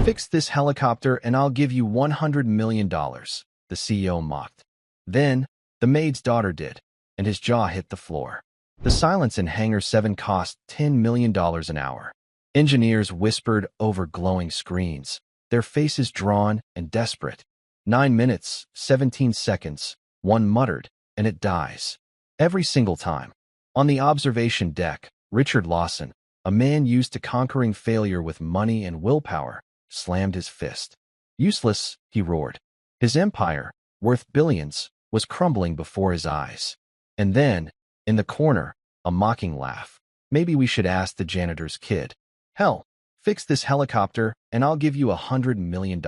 Fix this helicopter and I'll give you $100 million, the CEO mocked. Then, the maid's daughter did, and his jaw hit the floor. The silence in Hangar 7 cost $10 million an hour. Engineers whispered over glowing screens, their faces drawn and desperate. 9 minutes, 17 seconds, one muttered, and it dies. Every single time. On the observation deck, Richard Lawson, a man used to conquering failure with money and willpower, slammed his fist. Useless, he roared. His empire, worth billions, was crumbling before his eyes. And then, in the corner, a mocking laugh. Maybe we should ask the janitor's kid. Hell, fix this helicopter and I'll give you $100 million.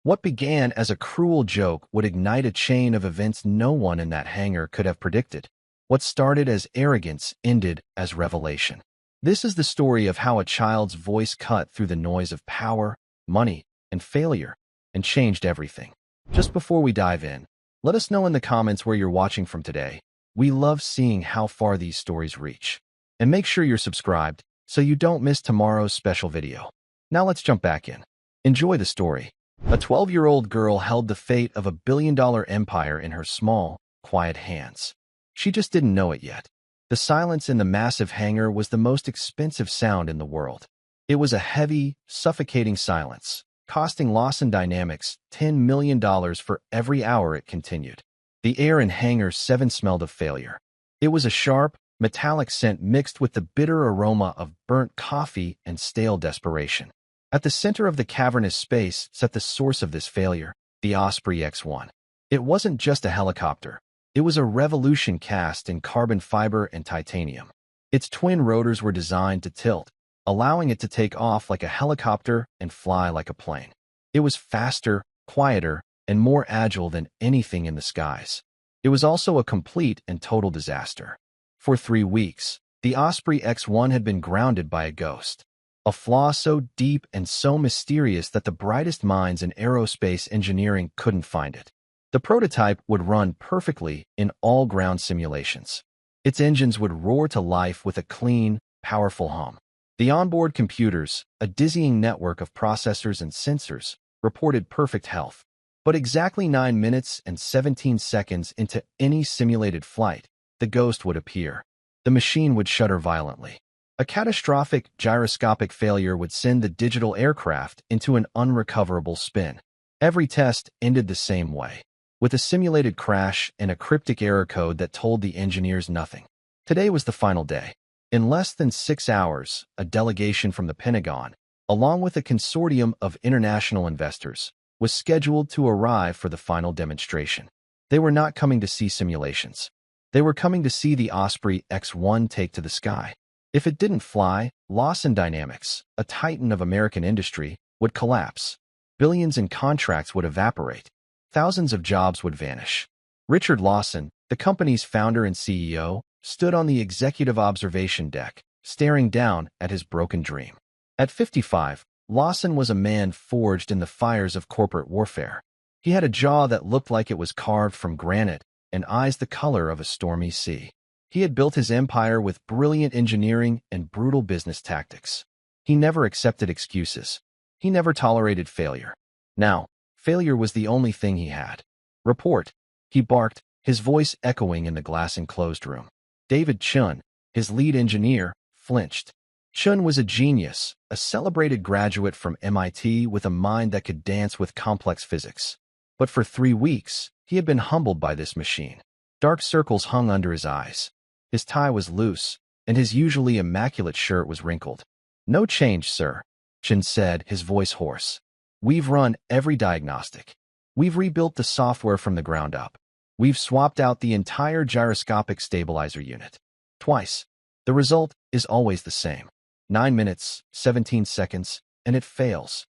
What began as a cruel joke would ignite a chain of events no one in that hangar could have predicted. What started as arrogance ended as revelation. This is the story of how a child's voice cut through the noise of power, money, and failure, and changed everything. Just before we dive in, let us know in the comments where you're watching from today. We love seeing how far these stories reach. And make sure you're subscribed so you don't miss tomorrow's special video. Now let's jump back in. Enjoy the story. A 12-year-old girl held the fate of a billion-dollar empire in her small, quiet hands. She just didn't know it yet. The silence in the massive hangar was the most expensive sound in the world. It was a heavy, suffocating silence, costing Lawson Dynamics $10 million for every hour it continued. The air in Hangar 7 smelled of failure. It was a sharp, metallic scent mixed with the bitter aroma of burnt coffee and stale desperation. At the center of the cavernous space sat the source of this failure, the Osprey X-1. It wasn't just a helicopter. It was a revolution cast in carbon fiber and titanium. Its twin rotors were designed to tilt, allowing it to take off like a helicopter and fly like a plane. It was faster, quieter, and more agile than anything in the skies. It was also a complete and total disaster. For 3 weeks, the Osprey X-1 had been grounded by a ghost. A flaw so deep and so mysterious that the brightest minds in aerospace engineering couldn't find it. The prototype would run perfectly in all ground simulations. Its engines would roar to life with a clean, powerful hum. The onboard computers, a dizzying network of processors and sensors, reported perfect health. But exactly 9 minutes and 17 seconds into any simulated flight, the ghost would appear. The machine would shudder violently. A catastrophic gyroscopic failure would send the digital aircraft into an unrecoverable spin. Every test ended the same way, with a simulated crash and a cryptic error code that told the engineers nothing. Today was the final day. In less than 6 hours, a delegation from the Pentagon, along with a consortium of international investors, was scheduled to arrive for the final demonstration. They were not coming to see simulations. They were coming to see the Osprey X-1 take to the sky. If it didn't fly, Lawson Dynamics, a titan of American industry, would collapse. Billions in contracts would evaporate. Thousands of jobs would vanish. Richard Lawson, the company's founder and CEO, stood on the executive observation deck, staring down at his broken dream. At 55, Lawson was a man forged in the fires of corporate warfare. He had a jaw that looked like it was carved from granite and eyes the color of a stormy sea. He had built his empire with brilliant engineering and brutal business tactics. He never accepted excuses. He never tolerated failure. Now, failure was the only thing he had. Report, he barked, his voice echoing in the glass-enclosed room. David Chun, his lead engineer, flinched. Chun was a genius, a celebrated graduate from MIT with a mind that could dance with complex physics. But for 3 weeks, he had been humbled by this machine. Dark circles hung under his eyes. His tie was loose, and his usually immaculate shirt was wrinkled. No change, sir, Chun said, his voice hoarse. We've run every diagnostic. We've rebuilt the software from the ground up. We've swapped out the entire gyroscopic stabilizer unit. Twice. The result is always the same. 9 minutes, 17 seconds, and it fails.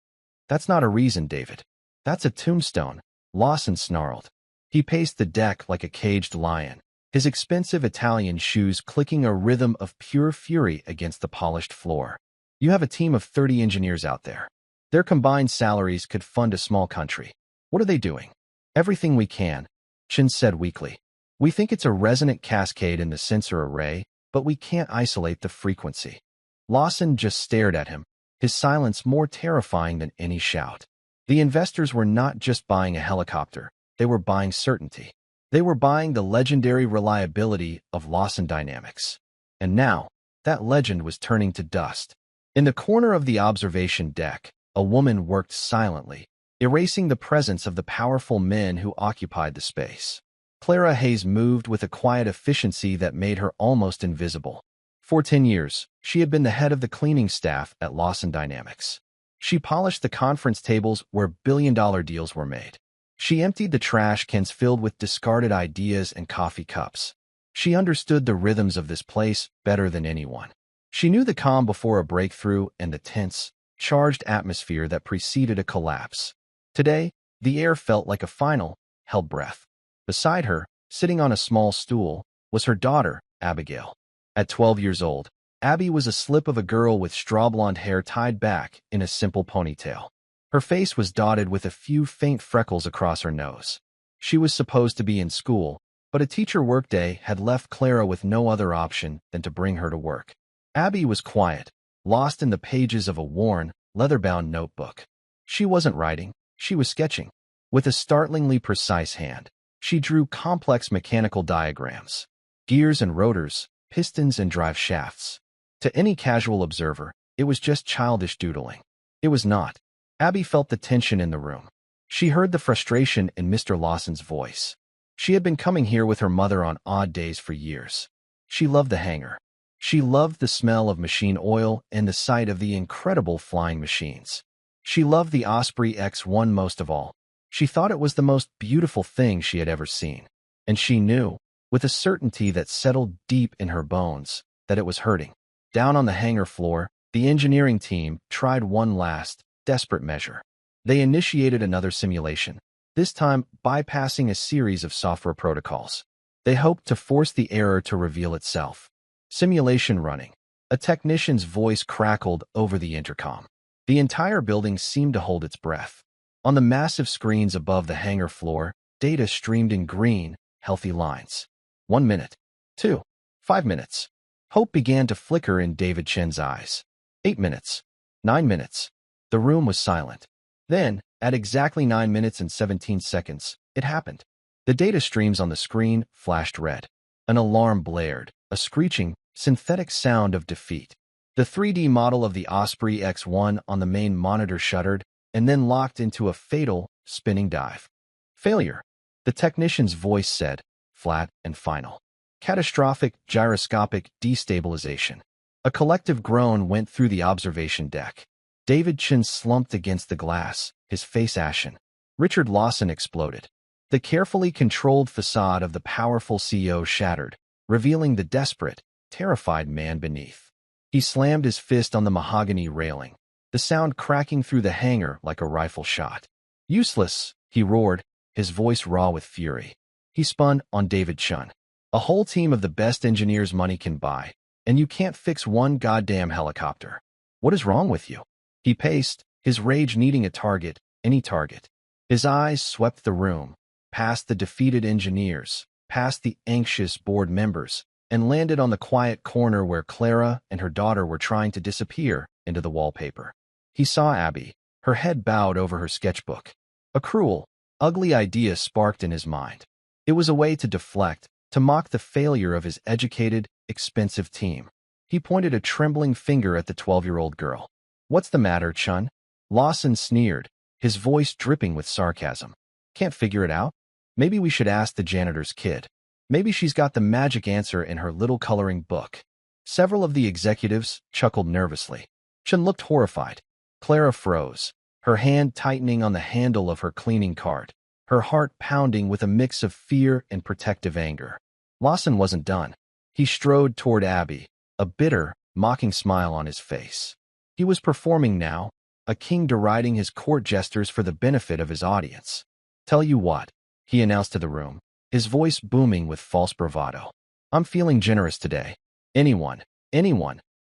That's not a reason, David. That's a tombstone, Lawson snarled. He paced the deck like a caged lion, his expensive Italian shoes clicking a rhythm of pure fury against the polished floor. You have a team of 30 engineers out there. Their combined salaries could fund a small country. What are they doing? Everything we can, Chun said weakly. We think it's a resonant cascade in the sensor array, but we can't isolate the frequency. Lawson just stared at him, his silence more terrifying than any shout. The investors were not just buying a helicopter, they were buying certainty. They were buying the legendary reliability of Lawson Dynamics. And now, that legend was turning to dust. In the corner of the observation deck, a woman worked silently, erasing the presence of the powerful men who occupied the space. Clara Hayes moved with a quiet efficiency that made her almost invisible. For 10 years, she had been the head of the cleaning staff at Lawson Dynamics. She polished the conference tables where billion-dollar deals were made. She emptied the trash cans filled with discarded ideas and coffee cups. She understood the rhythms of this place better than anyone. She knew the calm before a breakthrough and the tense, charged atmosphere that preceded a collapse. Today, the air felt like a final, held breath. Beside her, sitting on a small stool, was her daughter, Abigail. At 12 years old, Abby was a slip of a girl with straw-blonde hair tied back in a simple ponytail. Her face was dotted with a few faint freckles across her nose. She was supposed to be in school, but a teacher workday had left Clara with no other option than to bring her to work. Abby was quiet, lost in the pages of a worn, leather-bound notebook. She wasn't writing, she was sketching. With a startlingly precise hand, she drew complex mechanical diagrams, gears and rotors, pistons and drive shafts. To any casual observer, it was just childish doodling. It was not. Abby felt the tension in the room. She heard the frustration in Mr. Lawson's voice. She had been coming here with her mother on odd days for years. She loved the hangar. She loved the smell of machine oil and the sight of the incredible flying machines. She loved the Osprey X1 most of all. She thought it was the most beautiful thing she had ever seen. And she knew, with a certainty that settled deep in her bones, that it was hurting. Down on the hangar floor, the engineering team tried one last, desperate measure. They initiated another simulation, this time bypassing a series of software protocols. They hoped to force the error to reveal itself. Simulation running. A technician's voice crackled over the intercom. The entire building seemed to hold its breath. On the massive screens above the hangar floor, data streamed in green, healthy lines. 1 minute. 2. 5 minutes. Hope began to flicker in David Chen's eyes. 8 minutes. 9 minutes. The room was silent. Then, at exactly 9 minutes and 17 seconds, it happened. The data streams on the screen flashed red. An alarm blared, a screeching, synthetic sound of defeat. The 3D model of the Osprey X1 on the main monitor shuddered and then locked into a fatal, spinning dive. Failure. The technician's voice said, flat and final. Catastrophic, gyroscopic destabilization. A collective groan went through the observation deck. David Chen slumped against the glass, his face ashen. Richard Lawson exploded. The carefully controlled facade of the powerful CEO shattered, revealing the desperate, terrified man beneath. He slammed his fist on the mahogany railing, the sound cracking through the hangar like a rifle shot. Useless, he roared, his voice raw with fury. He spun on David Chen. A whole team of the best engineers money can buy, and you can't fix one goddamn helicopter. What is wrong with you? He paced, his rage needing a target, any target. His eyes swept the room, past the defeated engineers, past the anxious board members, and landed on the quiet corner where Clara and her daughter were trying to disappear into the wallpaper. He saw Abby, her head bowed over her sketchbook. A cruel, ugly idea sparked in his mind. It was a way to deflect, to mock the failure of his educated, expensive team. He pointed a trembling finger at the 12-year-old girl. What's the matter, Chun? Lawson sneered, his voice dripping with sarcasm. Can't figure it out? Maybe we should ask the janitor's kid. Maybe she's got the magic answer in her little coloring book. Several of the executives chuckled nervously. Chun looked horrified. Clara froze, her hand tightening on the handle of her cleaning cart, her heart pounding with a mix of fear and protective anger. Lawson wasn't done. He strode toward Abby, a bitter, mocking smile on his face. He was performing now, a king deriding his court jesters for the benefit of his audience. Tell you what, he announced to the room, his voice booming with false bravado. I'm feeling generous today. Anyone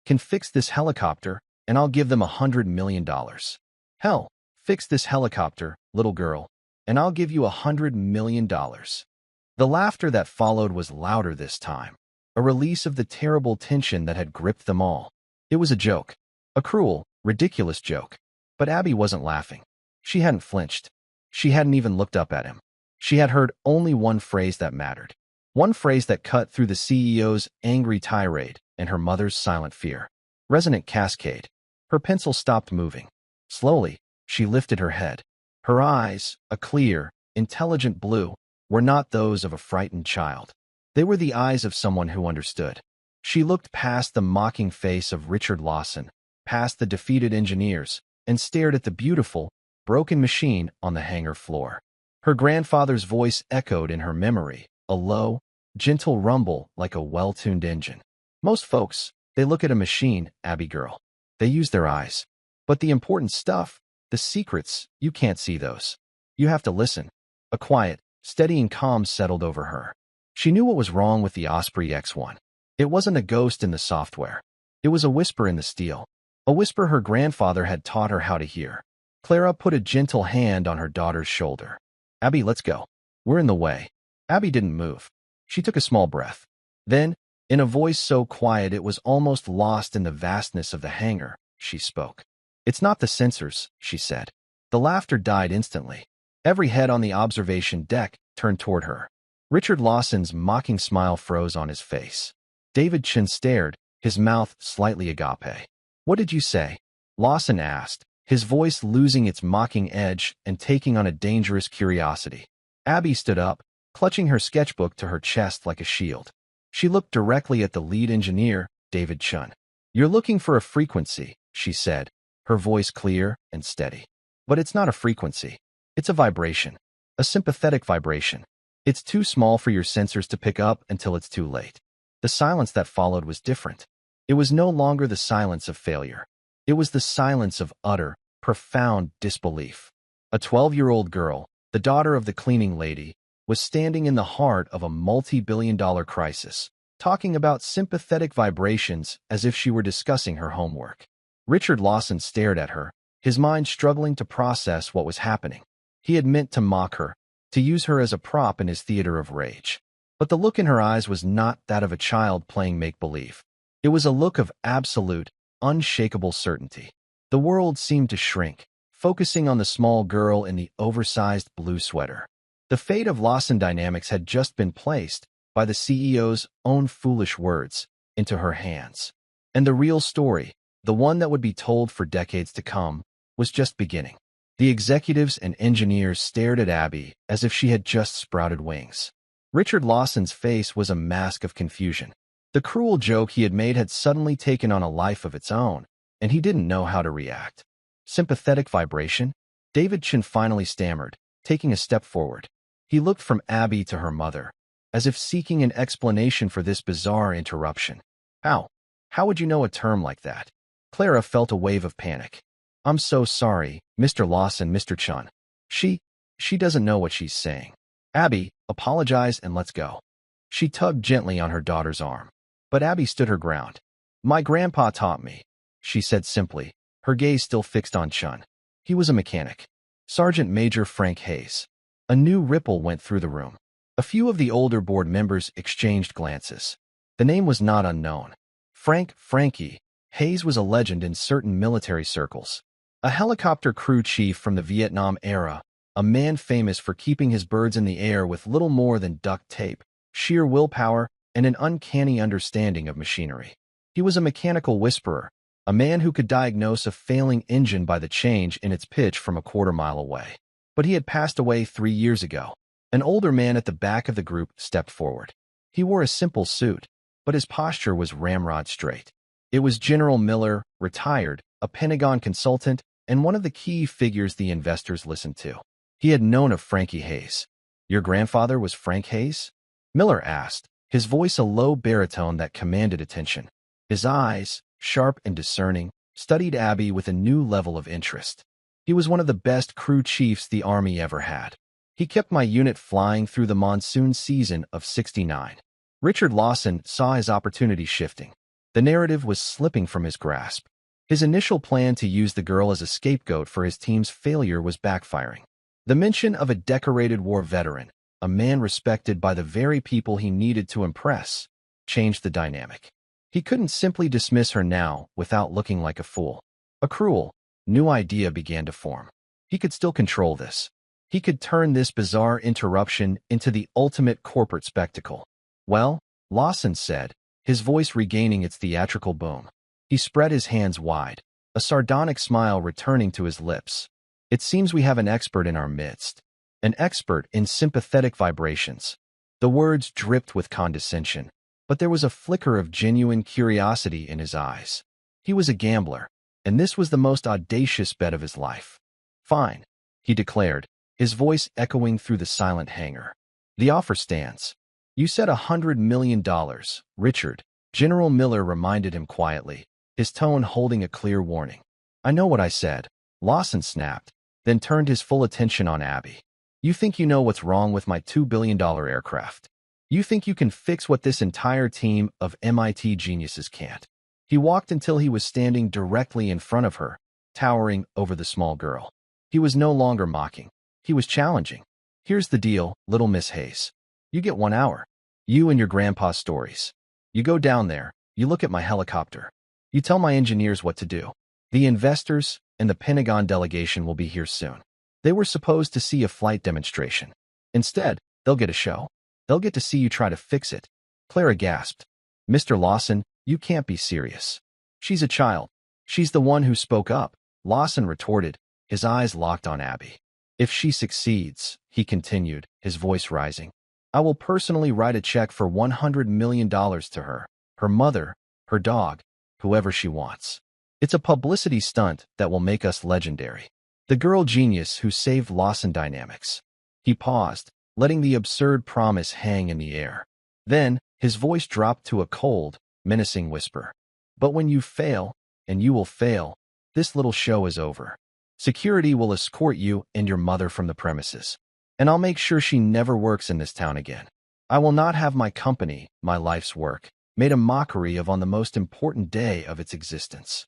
can fix this helicopter, and I'll give them $100 million. Hell, fix this helicopter, little girl, and I'll give you $100 million. The laughter that followed was louder this time, a release of the terrible tension that had gripped them all. It was a joke. A cruel, Ridiculous joke. But Abby wasn't laughing. She hadn't flinched. She hadn't even looked up at him. She had heard only one phrase that mattered. One phrase that cut through the CEO's angry tirade and her mother's silent fear. Resonant cascade. Her pencil stopped moving. Slowly, she lifted her head. Her eyes, a clear, intelligent blue, were not those of a frightened child. They were the eyes of someone who understood. She looked past the mocking face of Richard Lawson, past the defeated engineers, and stared at the beautiful, broken machine on the hangar floor. Her grandfather's voice echoed in her memory, a low, gentle rumble like a well-tuned engine. Most folks, they look at a machine, Abby girl. They use their eyes. But the important stuff, the secrets, you can't see those. You have to listen. A quiet, steadying calm settled over her. She knew what was wrong with the Osprey X1. It wasn't a ghost in the software. It was a whisper in the steel. A whisper her grandfather had taught her how to hear. Clara put a gentle hand on her daughter's shoulder. Abby, let's go. We're in the way. Abby didn't move. She took a small breath. Then, in a voice so quiet it was almost lost in the vastness of the hangar, she spoke. It's not the sensors, she said. The laughter died instantly. Every head on the observation deck turned toward her. Richard Lawson's mocking smile froze on his face. David Chin stared, his mouth slightly agape. What did you say? Lawson asked, his voice losing its mocking edge and taking on a dangerous curiosity. Abby stood up, clutching her sketchbook to her chest like a shield. She looked directly at the lead engineer, David Chun. You're looking for a frequency, she said, her voice clear and steady. But it's not a frequency. It's a vibration. A sympathetic vibration. It's too small for your sensors to pick up until it's too late. The silence that followed was different. It was no longer the silence of failure. It was the silence of utter, profound disbelief. A 12-year-old girl, the daughter of the cleaning lady, was standing in the heart of a multi-billion-dollar crisis, talking about sympathetic vibrations as if she were discussing her homework. Richard Lawson stared at her, his mind struggling to process what was happening. He had meant to mock her, to use her as a prop in his theater of rage. But the look in her eyes was not that of a child playing make-believe. It was a look of absolute, unshakable certainty. The world seemed to shrink, focusing on the small girl in the oversized blue sweater. The fate of Lawson Dynamics had just been placed, by the CEO's own foolish words, into her hands. And the real story, the one that would be told for decades to come, was just beginning. The executives and engineers stared at Abby as if she had just sprouted wings. Richard Lawson's face was a mask of confusion. The cruel joke he had made had suddenly taken on a life of its own, and he didn't know how to react. Sympathetic vibration? David Chin finally stammered, taking a step forward. He looked from Abby to her mother, as if seeking an explanation for this bizarre interruption. How? How would you know a term like that? Clara felt a wave of panic. I'm so sorry, Mr. Lawson, Mr. Chun. She doesn't know what she's saying. Abby, apologize and let's go. She tugged gently on her daughter's arm. But Abby stood her ground. My grandpa taught me, she said simply, her gaze still fixed on Chun. He was a mechanic. Sergeant Major Frank Hayes. A new ripple went through the room. A few of the older board members exchanged glances. The name was not unknown. Frankie, Hayes was a legend in certain military circles. A helicopter crew chief from the Vietnam era, a man famous for keeping his birds in the air with little more than duct tape, sheer willpower, and an uncanny understanding of machinery. He was a mechanical whisperer, a man who could diagnose a failing engine by the change in its pitch from a quarter-mile away. But he had passed away 3 years ago. An older man at the back of the group stepped forward. He wore a simple suit, but his posture was ramrod straight. It was General Miller, retired, a Pentagon consultant, and one of the key figures the investors listened to. He had known of Frankie Hayes. Your grandfather was Frank Hayes? Miller asked, his voice a low baritone that commanded attention. His eyes, sharp and discerning, studied Abby with a new level of interest. He was one of the best crew chiefs the Army ever had. He kept my unit flying through the monsoon season of '69. Richard Lawson saw his opportunity shifting. The narrative was slipping from his grasp. His initial plan to use the girl as a scapegoat for his team's failure was backfiring. The mention of a decorated war veteran, a man respected by the very people he needed to impress, changed the dynamic. He couldn't simply dismiss her now without looking like a fool. A cruel, new idea began to form. He could still control this. He could turn this bizarre interruption into the ultimate corporate spectacle. Well, Lawson said, his voice regaining its theatrical boom. He spread his hands wide, a sardonic smile returning to his lips. It seems we have an expert in our midst. An expert in sympathetic vibrations. The words dripped with condescension, but there was a flicker of genuine curiosity in his eyes. He was a gambler, and this was the most audacious bet of his life. Fine, he declared, his voice echoing through the silent hangar. The offer stands. You said $100 million, Richard. General Miller reminded him quietly, his tone holding a clear warning. I know what I said, Lawson snapped, then turned his full attention on Abby. You think you know what's wrong with my $2 billion aircraft. You think you can fix what this entire team of MIT geniuses can't. He walked until he was standing directly in front of her, towering over the small girl. He was no longer mocking. He was challenging. Here's the deal, little Miss Hayes. You get 1 hour. You and your grandpa's stories. You go down there, you look at my helicopter. You tell my engineers what to do. The investors and the Pentagon delegation will be here soon. They were supposed to see a flight demonstration. Instead, they'll get a show. They'll get to see you try to fix it. Clara gasped. Mr. Lawson, you can't be serious. She's a child. She's the one who spoke up, Lawson retorted, his eyes locked on Abby. If she succeeds, he continued, his voice rising, I will personally write a check for $100 million to her mother, her dog, whoever she wants. It's a publicity stunt that will make us legendary. The girl genius who saved Lawson Dynamics. He paused, letting the absurd promise hang in the air. Then, his voice dropped to a cold, menacing whisper. But when you fail, and you will fail, this little show is over. Security will escort you and your mother from the premises. And I'll make sure she never works in this town again. I will not have my company, my life's work, made a mockery of on the most important day of its existence.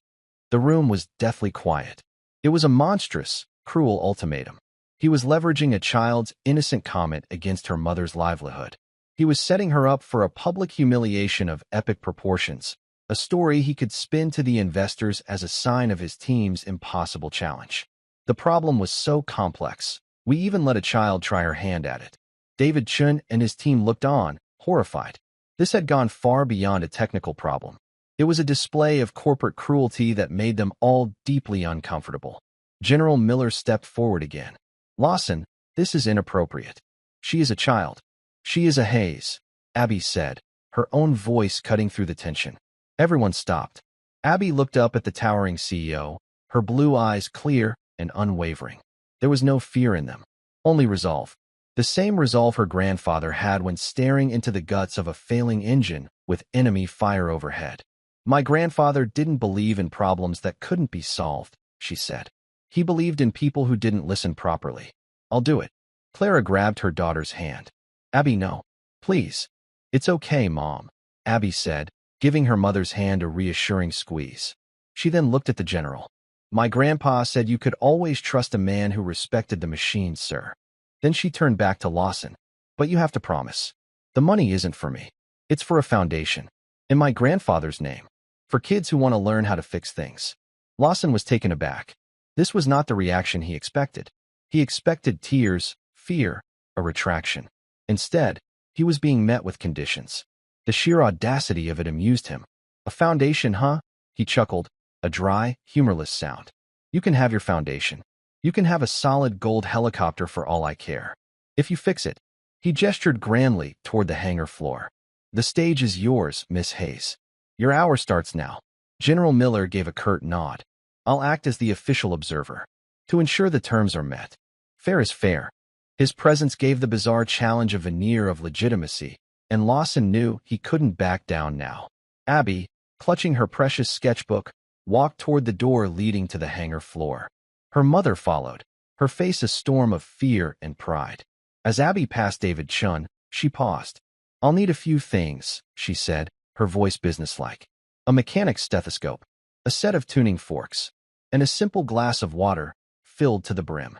The room was deathly quiet. It was a monstrous, cruel ultimatum. He was leveraging a child's innocent comment against her mother's livelihood. He was setting her up for a public humiliation of epic proportions, a story he could spin to the investors as a sign of his team's impossible challenge. The problem was so complex, we even let a child try her hand at it. David Chun and his team looked on, horrified. This had gone far beyond a technical problem. It was a display of corporate cruelty that made them all deeply uncomfortable. General Miller stepped forward again. Lawson, this is inappropriate. She is a child. She is a Hayes, Abby said, her own voice cutting through the tension. Everyone stopped. Abby looked up at the towering CEO, her blue eyes clear and unwavering. There was no fear in them, only resolve. The same resolve her grandfather had when staring into the guts of a failing engine with enemy fire overhead. My grandfather didn't believe in problems that couldn't be solved, she said. He believed in people who didn't listen properly. I'll do it. Clara grabbed her daughter's hand. Abby, no. Please. It's okay, Mom, Abby said, giving her mother's hand a reassuring squeeze. She then looked at the general. My grandpa said you could always trust a man who respected the machine, sir. Then she turned back to Lawson. But you have to promise. The money isn't for me. It's for a foundation. In my grandfather's name. For kids who want to learn how to fix things. Lawson was taken aback. This was not the reaction he expected. He expected tears, fear, a retraction. Instead, he was being met with conditions. The sheer audacity of it amused him. A foundation, huh? He chuckled, a dry, humorless sound. You can have your foundation. You can have a solid gold helicopter for all I care. If you fix it. He gestured grandly toward the hangar floor. The stage is yours, Miss Hayes. Your hour starts now. General Miller gave a curt nod. I'll act as the official observer. To ensure the terms are met. Fair is fair. His presence gave the bizarre challenge a veneer of legitimacy, and Lawson knew he couldn't back down now. Abby, clutching her precious sketchbook, walked toward the door leading to the hangar floor. Her mother followed, her face a storm of fear and pride. As Abby passed David Chun, she paused. I'll need a few things, she said, her voice businesslike. A mechanic's stethoscope, a set of tuning forks, and a simple glass of water, filled to the brim.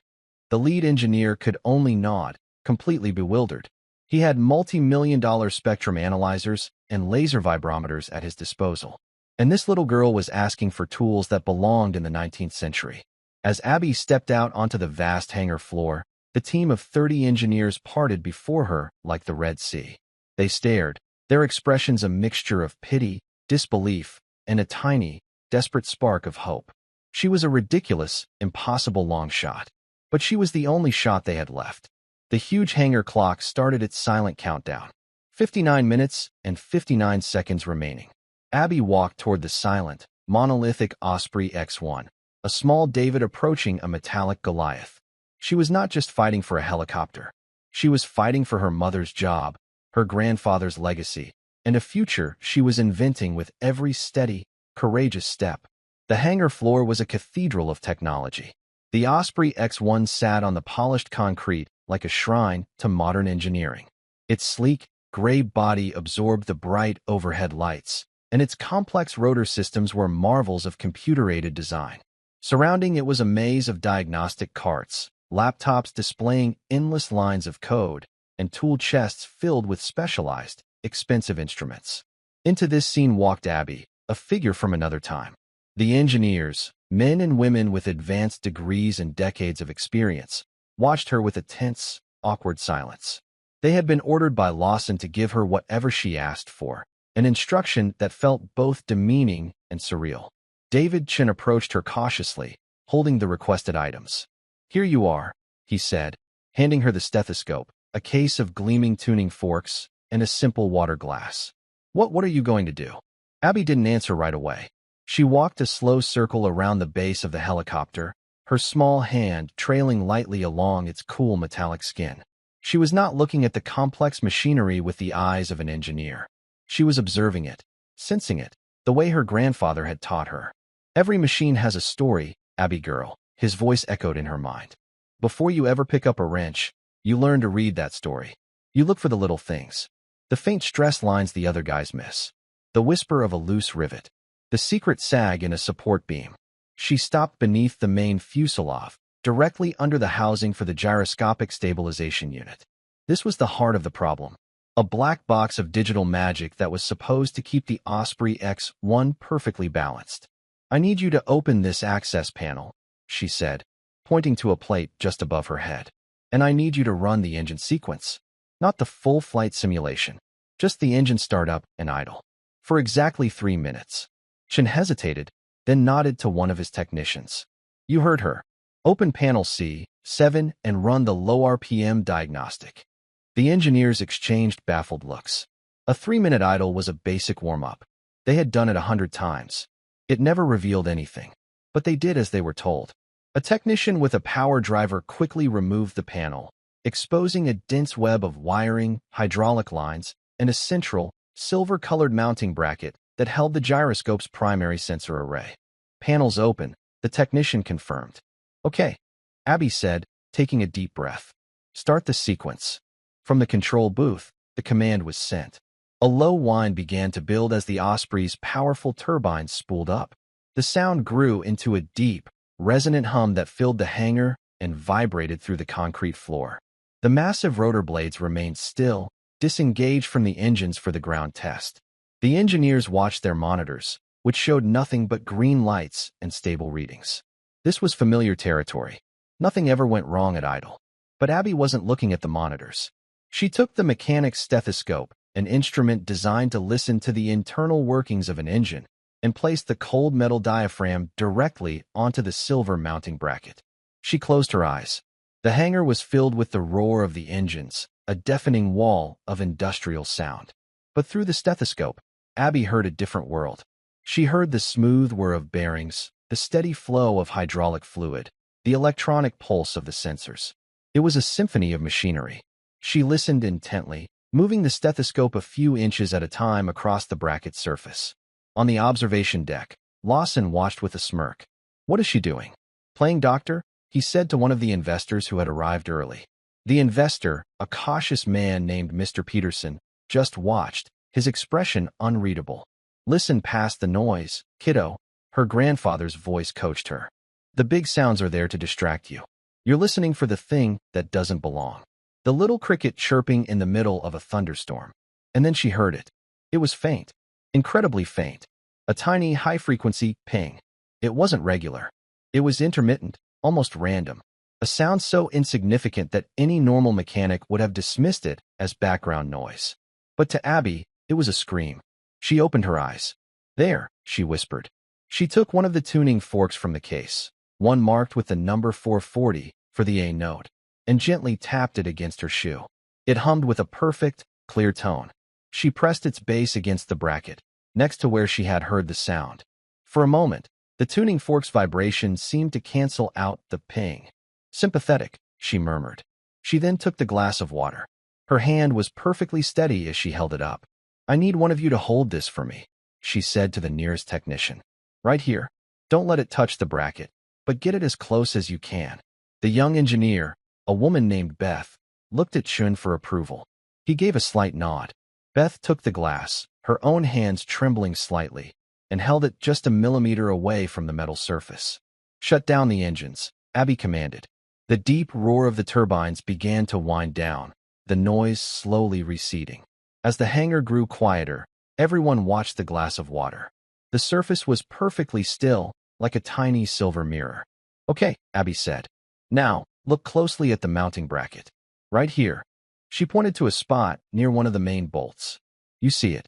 The lead engineer could only nod, completely bewildered. He had multi-million-dollar spectrum analyzers and laser vibrometers at his disposal. And this little girl was asking for tools that belonged in the 19th century. As Abby stepped out onto the vast hangar floor, the team of 30 engineers parted before her like the Red Sea. They stared, their expressions a mixture of pity, disbelief, and a tiny, desperate spark of hope. She was a ridiculous, impossible long shot. But she was the only shot they had left. The huge hangar clock started its silent countdown. 59 minutes and 59 seconds remaining. Abby walked toward the silent, monolithic Osprey X-1, a small David approaching a metallic Goliath. She was not just fighting for a helicopter. She was fighting for her mother's job, her grandfather's legacy, and a future she was inventing with every steady, courageous step. The hangar floor was a cathedral of technology. The Osprey X-1 sat on the polished concrete like a shrine to modern engineering. Its sleek, gray body absorbed the bright overhead lights, and its complex rotor systems were marvels of computer-aided design. Surrounding it was a maze of diagnostic carts, laptops displaying endless lines of code, and tool chests filled with specialized, expensive instruments. Into this scene walked Abby, a figure from another time. The engineers, men and women with advanced degrees and decades of experience, watched her with a tense, awkward silence. They had been ordered by Lawson to give her whatever she asked for, an instruction that felt both demeaning and surreal. David Chen approached her cautiously, holding the requested items. "Here you are," he said, handing her the stethoscope, a case of gleaming tuning forks, and a simple water glass. What are you going to do?" Abby didn't answer right away. She walked a slow circle around the base of the helicopter, her small hand trailing lightly along its cool metallic skin. She was not looking at the complex machinery with the eyes of an engineer. She was observing it, sensing it, the way her grandfather had taught her. "Every machine has a story, Abby girl," his voice echoed in her mind. "Before you ever pick up a wrench, you learn to read that story. You look for the little things. The faint stress lines the other guys miss. The whisper of a loose rivet. The secret sag in a support beam." She stopped beneath the main fuselage, directly under the housing for the gyroscopic stabilization unit. This was the heart of the problem. A black box of digital magic that was supposed to keep the Osprey X-1 perfectly balanced. "I need you to open this access panel," she said, pointing to a plate just above her head. "And I need you to run the engine sequence. Not the full flight simulation, just the engine startup and idle. For exactly 3 minutes. Chen hesitated, then nodded to one of his technicians. "You heard her. Open panel C7 and run the low RPM diagnostic." The engineers exchanged baffled looks. A 3-minute idle was a basic warm-up. They had done it 100 times. It never revealed anything. But they did as they were told. A technician with a power driver quickly removed the panel, exposing a dense web of wiring, hydraulic lines, and a central, silver-colored mounting bracket that held the gyroscope's primary sensor array. "Panels open," the technician confirmed. "Okay," Abby said, taking a deep breath. "Start the sequence." From the control booth, the command was sent. A low whine began to build as the Osprey's powerful turbines spooled up. The sound grew into a deep, resonant hum that filled the hangar and vibrated through the concrete floor. The massive rotor blades remained still, disengaged from the engines for the ground test. The engineers watched their monitors, which showed nothing but green lights and stable readings. This was familiar territory. Nothing ever went wrong at idle. But Abby wasn't looking at the monitors. She took the mechanic's stethoscope, an instrument designed to listen to the internal workings of an engine, and placed the cold metal diaphragm directly onto the silver mounting bracket. She closed her eyes. The hangar was filled with the roar of the engines, a deafening wall of industrial sound. But through the stethoscope, Abby heard a different world. She heard the smooth whir of bearings, the steady flow of hydraulic fluid, the electronic pulse of the sensors. It was a symphony of machinery. She listened intently, moving the stethoscope a few inches at a time across the bracket's surface. On the observation deck, Lawson watched with a smirk. "What is she doing?" "Playing doctor," he said to one of the investors who had arrived early. The investor, a cautious man named Mr. Peterson, just watched, his expression unreadable. "Listen past the noise, kiddo," her grandfather's voice coached her. "The big sounds are there to distract you. You're listening for the thing that doesn't belong." The little cricket chirping in the middle of a thunderstorm. And then she heard it. It was faint, incredibly faint, A tiny, high-frequency ping. It wasn't regular. It was intermittent, almost random. A sound so insignificant that any normal mechanic would have dismissed it as background noise. But to Abby, it was a scream. She opened her eyes. "There," she whispered. She took one of the tuning forks from the case, one marked with the number 440 for the A note, and gently tapped it against her shoe. It hummed with a perfect, clear tone. She pressed its base against the bracket, next to where she had heard the sound. For a moment, the tuning fork's vibration seemed to cancel out the ping. "Sympathetic," she murmured. She then took the glass of water. Her hand was perfectly steady as she held it up. "I need one of you to hold this for me," she said to the nearest technician. "Right here. Don't let it touch the bracket, but get it as close as you can." The young engineer, a woman named Beth, looked at Chun for approval. He gave a slight nod. Beth took the glass, her own hands trembling slightly, and held it just a millimeter away from the metal surface. "Shut down the engines," Abby commanded. The deep roar of the turbines began to wind down, the noise slowly receding. As the hangar grew quieter, everyone watched the glass of water. The surface was perfectly still, like a tiny silver mirror. "Okay," Abby said. "Now, look closely at the mounting bracket. Right here." She pointed to a spot near one of the main bolts. "You see it?"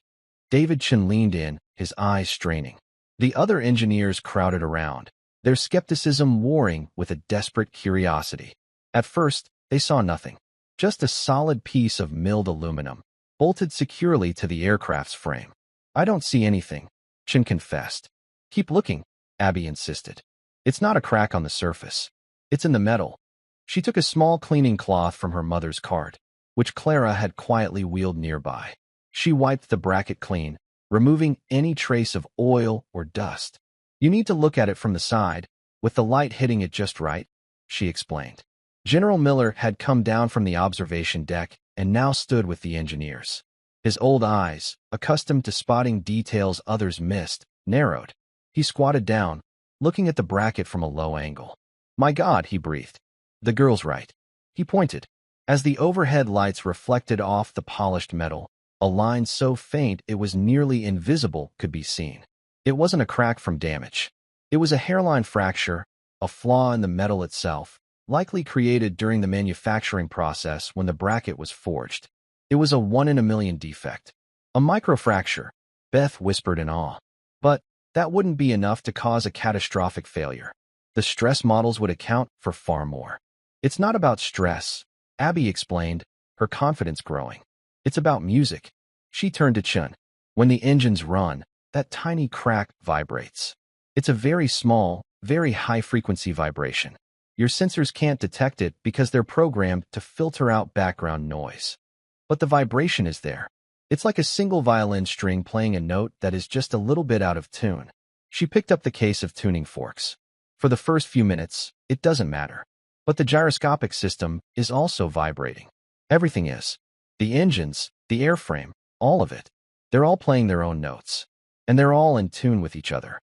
David Chen leaned in, his eyes straining. The other engineers crowded around, their skepticism warring with a desperate curiosity. At first, they saw nothing. Just a solid piece of milled aluminum, bolted securely to the aircraft's frame. "I don't see anything," Chen confessed. "Keep looking," Abby insisted. "It's not a crack on the surface. It's in the metal." She took a small cleaning cloth from her mother's cart, which Clara had quietly wheeled nearby. She wiped the bracket clean, removing any trace of oil or dust. "You need to look at it from the side, with the light hitting it just right," she explained. General Miller had come down from the observation deck and now stood with the engineers. His old eyes, accustomed to spotting details others missed, narrowed. He squatted down, looking at the bracket from a low angle. "My God," he breathed. "The girl's right." He pointed. As the overhead lights reflected off the polished metal, a line so faint it was nearly invisible could be seen. It wasn't a crack from damage. It was a hairline fracture, a flaw in the metal itself, likely created during the manufacturing process when the bracket was forged. It was a 1 in a million defect. "A microfracture," Beth whispered in awe. "But that wouldn't be enough to cause a catastrophic failure. The stress models would account for far more." "It's not about stress," Abby explained, her confidence growing. "It's about music." She turned to Chun. "When the engines run, that tiny crack vibrates. It's a very small, very high-frequency vibration. Your sensors can't detect it because they're programmed to filter out background noise. But the vibration is there. It's like a single violin string playing a note that is just a little bit out of tune." She picked up the case of tuning forks. "For the first few minutes, it doesn't matter. But the gyroscopic system is also vibrating. Everything is. The engines, the airframe, all of it. They're all playing their own notes. And they're all in tune with each other."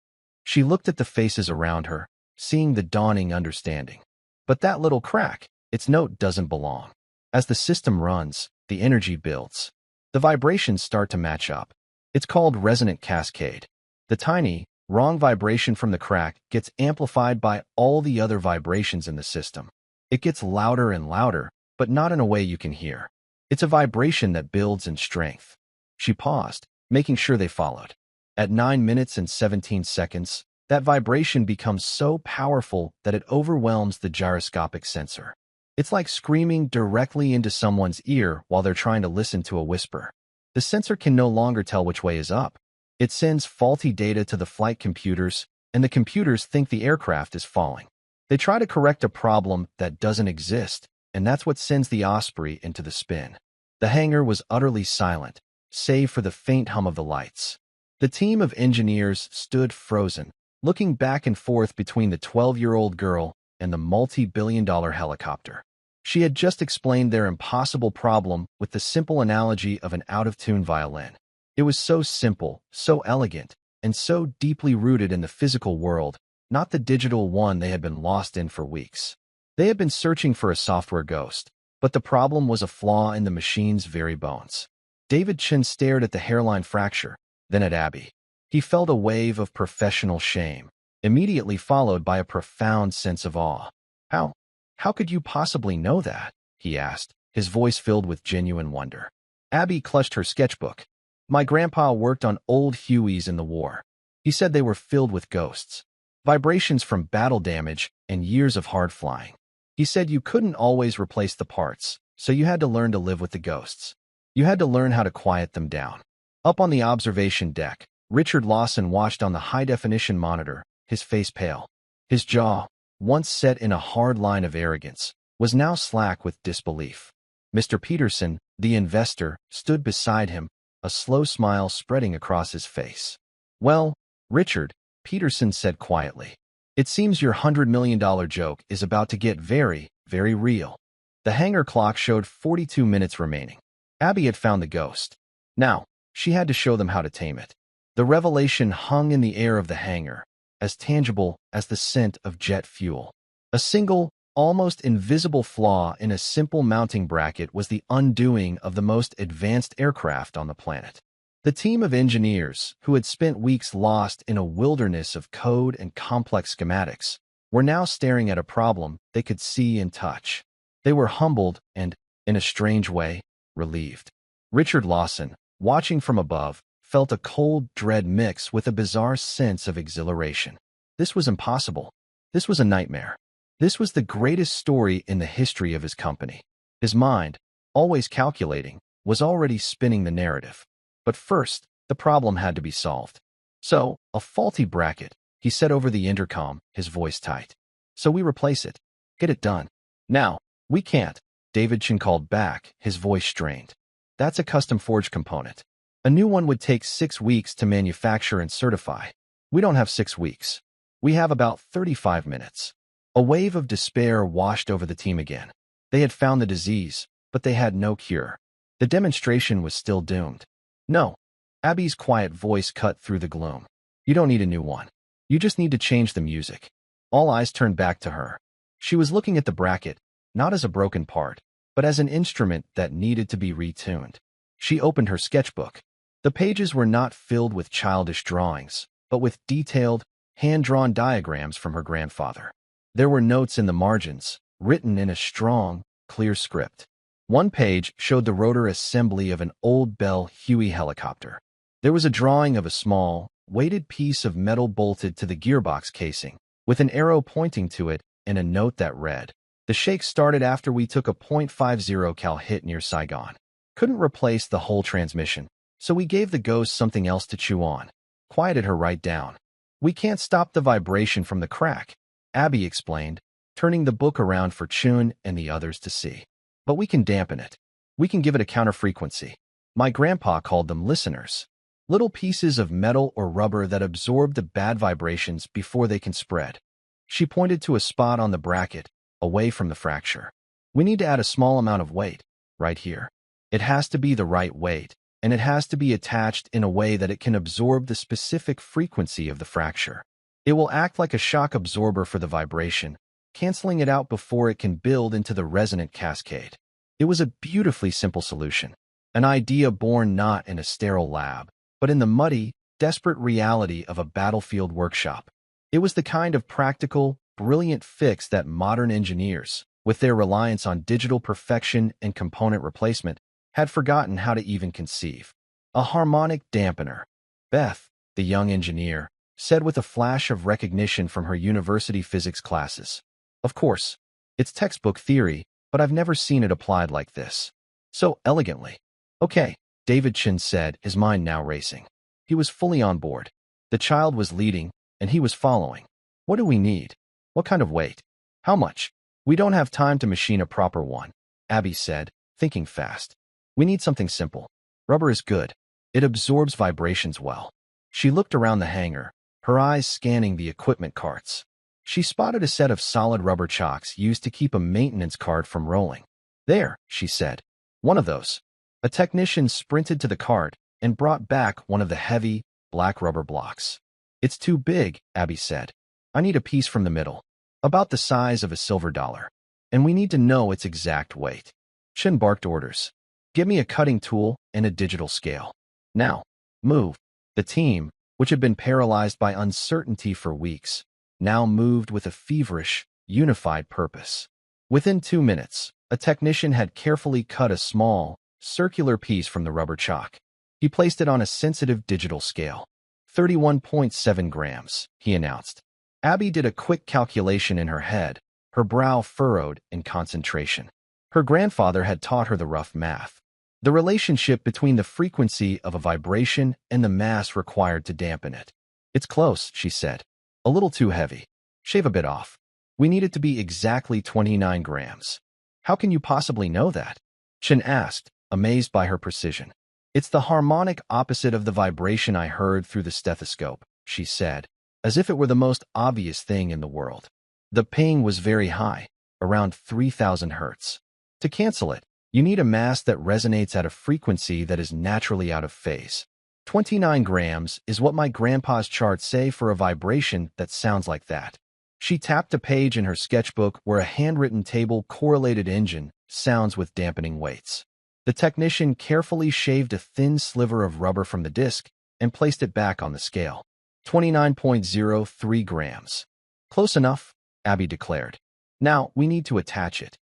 She looked at the faces around her, seeing the dawning understanding. "But that little crack, its note doesn't belong. As the system runs, the energy builds. The vibrations start to match up. It's called resonant cascade. The tiny, wrong vibration from the crack gets amplified by all the other vibrations in the system. It gets louder and louder, but not in a way you can hear. It's a vibration that builds in strength." She paused, making sure they followed. At 9 minutes and 17 seconds, that vibration becomes so powerful that it overwhelms the gyroscopic sensor. It's like screaming directly into someone's ear while they're trying to listen to a whisper. The sensor can no longer tell which way is up. It sends faulty data to the flight computers, and the computers think the aircraft is falling. They try to correct a problem that doesn't exist, and that's what sends the Osprey into the spin. The hangar was utterly silent, save for the faint hum of the lights. The team of engineers stood frozen, looking back and forth between the 12-year-old girl and the multi-billion-dollar helicopter. She had just explained their impossible problem with the simple analogy of an out-of-tune violin. It was so simple, so elegant, and so deeply rooted in the physical world, not the digital one they had been lost in for weeks. They had been searching for a software ghost, but the problem was a flaw in the machine's very bones. David Chen stared at the hairline fracture, then at Abby. He felt a wave of professional shame, immediately followed by a profound sense of awe. How? How could you possibly know that? He asked, his voice filled with genuine wonder. Abby clutched her sketchbook. My grandpa worked on old Hueys in the war. He said they were filled with ghosts, vibrations from battle damage, and years of hard flying. He said you couldn't always replace the parts, so you had to learn to live with the ghosts. You had to learn how to quiet them down. Up on the observation deck, Richard Lawson watched on the high-definition monitor, his face pale. His jaw, once set in a hard line of arrogance, was now slack with disbelief. Mr. Peterson, the investor, stood beside him, a slow smile spreading across his face. Well, Richard, Peterson said quietly, it seems your $100 million joke is about to get very, very real. The hangar clock showed 42 minutes remaining. Abby had found the ghost. Now, she had to show them how to tame it. The revelation hung in the air of the hangar, as tangible as the scent of jet fuel. A single, almost invisible flaw in a simple mounting bracket was the undoing of the most advanced aircraft on the planet. The team of engineers, who had spent weeks lost in a wilderness of code and complex schematics, were now staring at a problem they could see and touch. They were humbled and, in a strange way, relieved. Richard Lawson, watching from above, felt a cold dread mix with a bizarre sense of exhilaration. This was impossible. This was a nightmare. This was the greatest story in the history of his company. His mind, always calculating, was already spinning the narrative. But first, the problem had to be solved. So, a faulty bracket, he said over the intercom, his voice tight. So we replace it. Get it done. Now, we can't, David Chin called back, his voice strained. That's a custom-forged component. A new one would take 6 weeks to manufacture and certify. We don't have 6 weeks. We have about 35 minutes. A wave of despair washed over the team again. They had found the disease, but they had no cure. The demonstration was still doomed. No. Abby's quiet voice cut through the gloom. You don't need a new one. You just need to change the music. All eyes turned back to her. She was looking at the bracket, not as a broken part, but as an instrument that needed to be retuned. She opened her sketchbook. The pages were not filled with childish drawings, but with detailed, hand-drawn diagrams from her grandfather. There were notes in the margins, written in a strong, clear script. One page showed the rotor assembly of an old Bell Huey helicopter. There was a drawing of a small, weighted piece of metal bolted to the gearbox casing, with an arrow pointing to it and a note that read, "The shake started after we took a .50 cal hit near Saigon. Couldn't replace the whole transmission, so we gave the ghost something else to chew on." Quieted her right down. We can't stop the vibration from the crack, Abby explained, turning the book around for Chun and the others to see. But we can dampen it. We can give it a counterfrequency. My grandpa called them listeners. Little pieces of metal or rubber that absorb the bad vibrations before they can spread. She pointed to a spot on the bracket, away from the fracture. We need to add a small amount of weight, right here. It has to be the right weight, and it has to be attached in a way that it can absorb the specific frequency of the fracture. It will act like a shock absorber for the vibration, canceling it out before it can build into the resonant cascade. It was a beautifully simple solution, an idea born not in a sterile lab, but in the muddy, desperate reality of a battlefield workshop. It was the kind of practical, brilliant fix that modern engineers, with their reliance on digital perfection and component replacement, had forgotten how to even conceive. A harmonic dampener. Beth, the young engineer, said with a flash of recognition from her university physics classes. Of course, it's textbook theory, but I've never seen it applied like this. So elegantly. Okay, David Chin said, his mind now racing. He was fully on board. The child was leading, and he was following. What do we need? What kind of weight? How much? We don't have time to machine a proper one, Abby said, thinking fast. We need something simple. Rubber is good. It absorbs vibrations well. She looked around the hangar, her eyes scanning the equipment carts. She spotted a set of solid rubber chocks used to keep a maintenance cart from rolling. There, she said. One of those. A technician sprinted to the cart and brought back one of the heavy, black rubber blocks. It's too big, Abby said. I need a piece from the middle, about the size of a silver dollar. And we need to know its exact weight. Chin barked orders. Give me a cutting tool and a digital scale. Now, move. The team, which had been paralyzed by uncertainty for weeks, now moved with a feverish, unified purpose. Within 2 minutes, a technician had carefully cut a small, circular piece from the rubber chalk. He placed it on a sensitive digital scale. 31.7 grams, he announced. Abby did a quick calculation in her head, her brow furrowed in concentration. Her grandfather had taught her the rough math. The relationship between the frequency of a vibration and the mass required to dampen it. It's close, she said. A little too heavy. Shave a bit off. We need it to be exactly 29 grams. How can you possibly know that? Chen asked, amazed by her precision. It's the harmonic opposite of the vibration I heard through the stethoscope, she said, as if it were the most obvious thing in the world. The ping was very high, around 3,000 hertz. To cancel it, you need a mass that resonates at a frequency that is naturally out of phase. 29 grams is what my grandpa's charts say for a vibration that sounds like that. She tapped a page in her sketchbook where a handwritten table correlated engine sounds with dampening weights. The technician carefully shaved a thin sliver of rubber from the disc and placed it back on the scale. 29.03 grams. Close enough, Abby declared. Now, we need to attach it.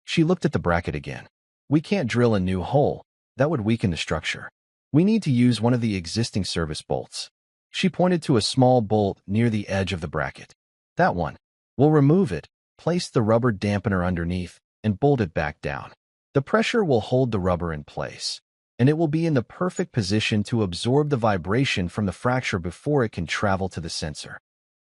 She looked at the bracket again. We can't drill a new hole. That would weaken the structure. We need to use one of the existing service bolts. She pointed to a small bolt near the edge of the bracket. That one. We'll remove it, place the rubber dampener underneath, and bolt it back down. The pressure will hold the rubber in place, and it will be in the perfect position to absorb the vibration from the fracture before it can travel to the sensor.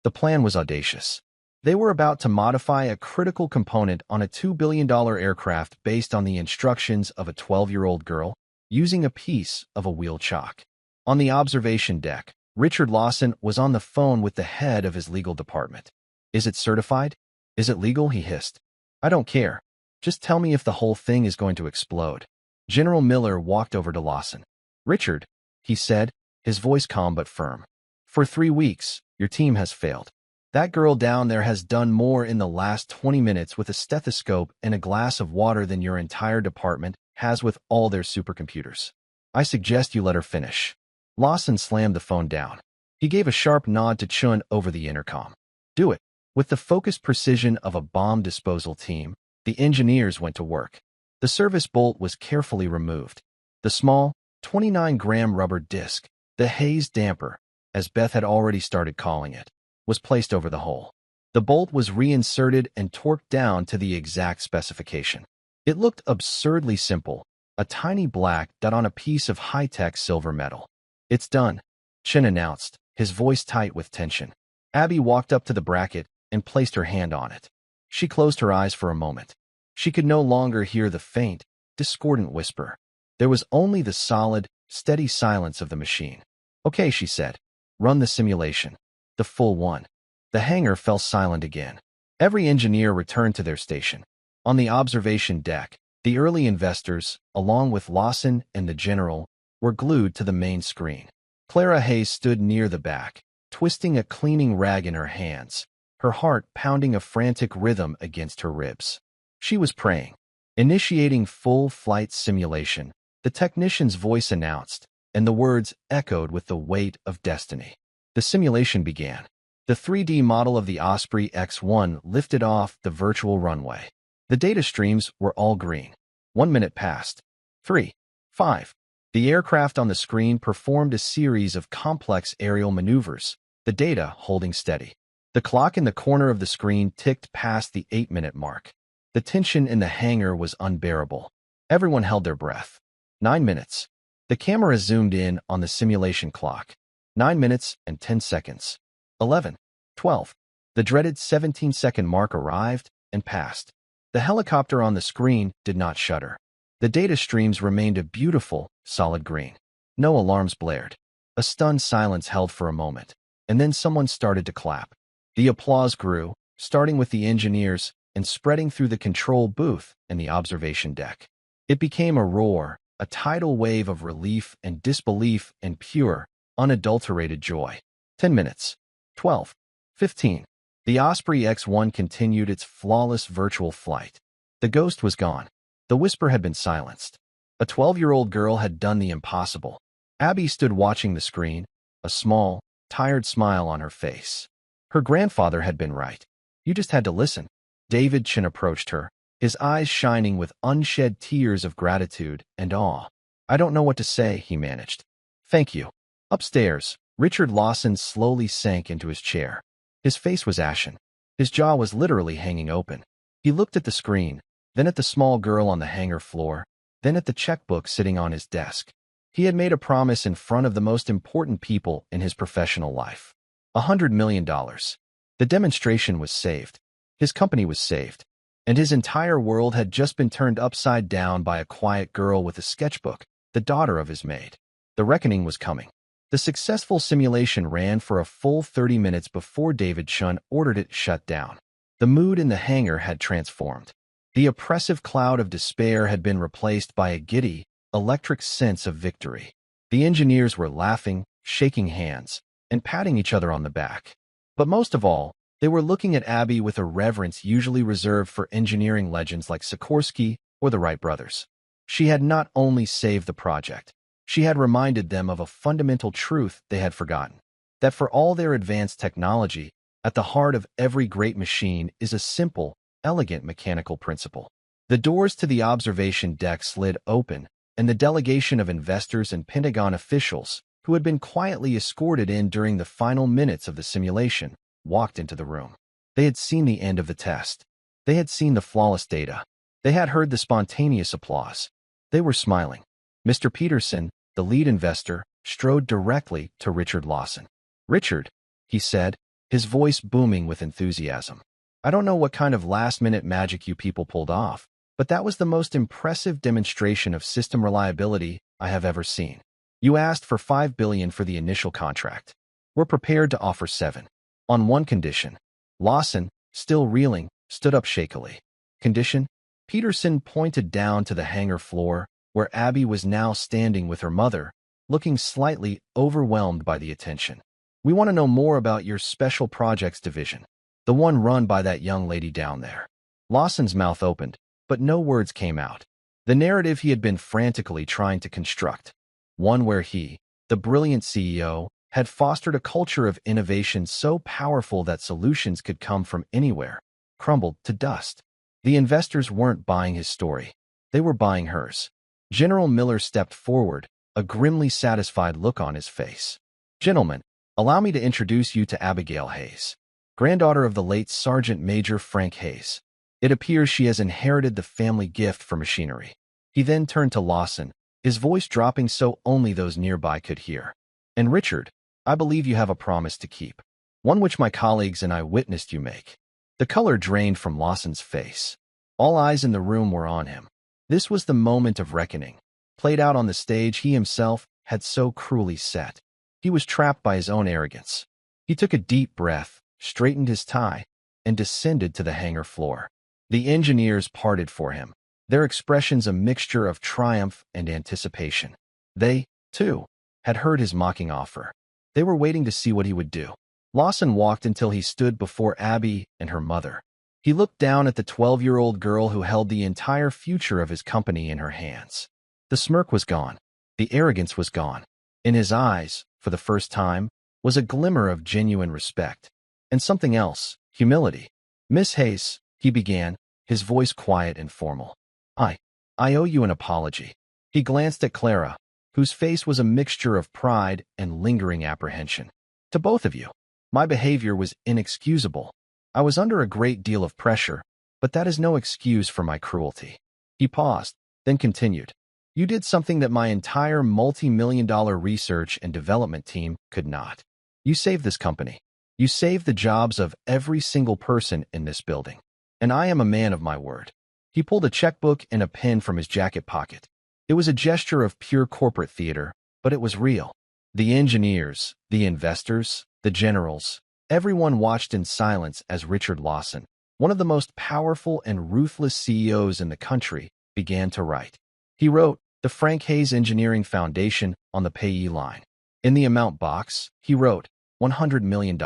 The plan was audacious. They were about to modify a critical component on a $2 billion aircraft based on the instructions of a 12-year-old girl, using a piece of a wheel chalk. On the observation deck, Richard Lawson was on the phone with the head of his legal department. Is it certified? Is it legal? He hissed. I don't care. Just tell me if the whole thing is going to explode. General Miller walked over to Lawson. Richard, he said, his voice calm but firm. For 3 weeks, your team has failed. That girl down there has done more in the last 20 minutes with a stethoscope and a glass of water than your entire department has with all their supercomputers. I suggest you let her finish. Lawson slammed the phone down. He gave a sharp nod to Chun over the intercom. Do it. With the focused precision of a bomb disposal team, the engineers went to work. The service bolt was carefully removed. The small, 29-gram rubber disc, the haze damper, as Beth had already started calling it, was placed over the hole. The bolt was reinserted and torqued down to the exact specification. It looked absurdly simple, a tiny black dot on a piece of high-tech silver metal. It's done, Chen announced, his voice tight with tension. Abby walked up to the bracket and placed her hand on it. She closed her eyes for a moment. She could no longer hear the faint, discordant whisper. There was only the solid, steady silence of the machine. Okay, she said. Run the simulation. The full one. The hangar fell silent again. Every engineer returned to their station. On the observation deck, the early investors, along with Lawson and the general, were glued to the main screen. Clara Hayes stood near the back, twisting a cleaning rag in her hands, her heart pounding a frantic rhythm against her ribs. She was praying. Initiating full flight simulation, the technician's voice announced, and the words echoed with the weight of destiny. The simulation began. The 3D model of the Osprey X-1 lifted off the virtual runway. The data streams were all green. 1 minute passed. 3, 5. The aircraft on the screen performed a series of complex aerial maneuvers, the data holding steady. The clock in the corner of the screen ticked past the 8-minute mark. The tension in the hangar was unbearable. Everyone held their breath. 9 minutes. The camera zoomed in on the simulation clock. 9 minutes and 10 seconds. 11, 12. The dreaded 17-second mark arrived and passed. The helicopter on the screen did not shudder. The data streams remained a beautiful, solid green. No alarms blared. A stunned silence held for a moment, and then someone started to clap. The applause grew, starting with the engineers and spreading through the control booth and the observation deck. It became a roar, a tidal wave of relief and disbelief and pure, unadulterated joy. 10 minutes. 12. 15. The Osprey X-1 continued its flawless virtual flight. The ghost was gone. The whisper had been silenced. A 12-year-old girl had done the impossible. Abby stood watching the screen, a small, tired smile on her face. Her grandfather had been right. You just had to listen. David Chin approached her, his eyes shining with unshed tears of gratitude and awe. I don't know what to say, he managed. Thank you. Upstairs, Richard Lawson slowly sank into his chair. His face was ashen. His jaw was literally hanging open. He looked at the screen, then at the small girl on the hangar floor, then at the checkbook sitting on his desk. He had made a promise in front of the most important people in his professional life. $100 million. The demonstration was saved. His company was saved. And his entire world had just been turned upside down by a quiet girl with a sketchbook, the daughter of his maid. The reckoning was coming. The successful simulation ran for a full 30 minutes before David Chun ordered it shut down. The mood in the hangar had transformed. The oppressive cloud of despair had been replaced by a giddy, electric sense of victory. The engineers were laughing, shaking hands, and patting each other on the back. But most of all, they were looking at Abby with a reverence usually reserved for engineering legends like Sikorsky or the Wright brothers. She had not only saved the project, she had reminded them of a fundamental truth they had forgotten, that for all their advanced technology, at the heart of every great machine is a simple, elegant mechanical principle. The doors to the observation deck slid open, and the delegation of investors and Pentagon officials, who had been quietly escorted in during the final minutes of the simulation, walked into the room. They had seen the end of the test. They had seen the flawless data. They had heard the spontaneous applause. They were smiling. Mr. Peterson, the lead investor, strode directly to Richard Lawson. Richard, he said, his voice booming with enthusiasm. I don't know what kind of last-minute magic you people pulled off, but that was the most impressive demonstration of system reliability I have ever seen. You asked for $5 billion for the initial contract. We're prepared to offer $7 billion. On one condition. Lawson, still reeling, stood up shakily. Condition? Peterson pointed down to the hangar floor, where Abby was now standing with her mother, looking slightly overwhelmed by the attention. We want to know more about your special projects division, the one run by that young lady down there. Lawson's mouth opened, but no words came out. The narrative he had been frantically trying to construct, one where he, the brilliant CEO, had fostered a culture of innovation so powerful that solutions could come from anywhere, crumbled to dust. The investors weren't buying his story. They were buying hers. General Miller stepped forward, a grimly satisfied look on his face. Gentlemen, allow me to introduce you to Abigail Hayes, granddaughter of the late Sergeant Major Frank Hayes. It appears she has inherited the family gift for machinery. He then turned to Lawson, his voice dropping so only those nearby could hear. And Richard, I believe you have a promise to keep, one which my colleagues and I witnessed you make. The color drained from Lawson's face. All eyes in the room were on him. This was the moment of reckoning, played out on the stage he himself had so cruelly set. He was trapped by his own arrogance. He took a deep breath, straightened his tie, and descended to the hangar floor. The engineers parted for him, their expressions a mixture of triumph and anticipation. They, too, had heard his mocking offer. They were waiting to see what he would do. Lawson walked until he stood before Abby and her mother. He looked down at the 12-year-old girl who held the entire future of his company in her hands. The smirk was gone. The arrogance was gone. In his eyes, for the first time, was a glimmer of genuine respect. And something else, humility. Miss Hayes, he began, his voice quiet and formal. I owe you an apology. He glanced at Clara, whose face was a mixture of pride and lingering apprehension. To both of you, my behavior was inexcusable. I was under a great deal of pressure, but that is no excuse for my cruelty. He paused, then continued. You did something that my entire multi-million-dollar research and development team could not. You saved this company. You saved the jobs of every single person in this building. And I am a man of my word. He pulled a checkbook and a pen from his jacket pocket. It was a gesture of pure corporate theater, but it was real. The engineers, the investors, the generals, everyone watched in silence as Richard Lawson, one of the most powerful and ruthless CEOs in the country, began to write. He wrote, the Frank Hayes Engineering Foundation on the payee line. In the amount box, he wrote, $100 million.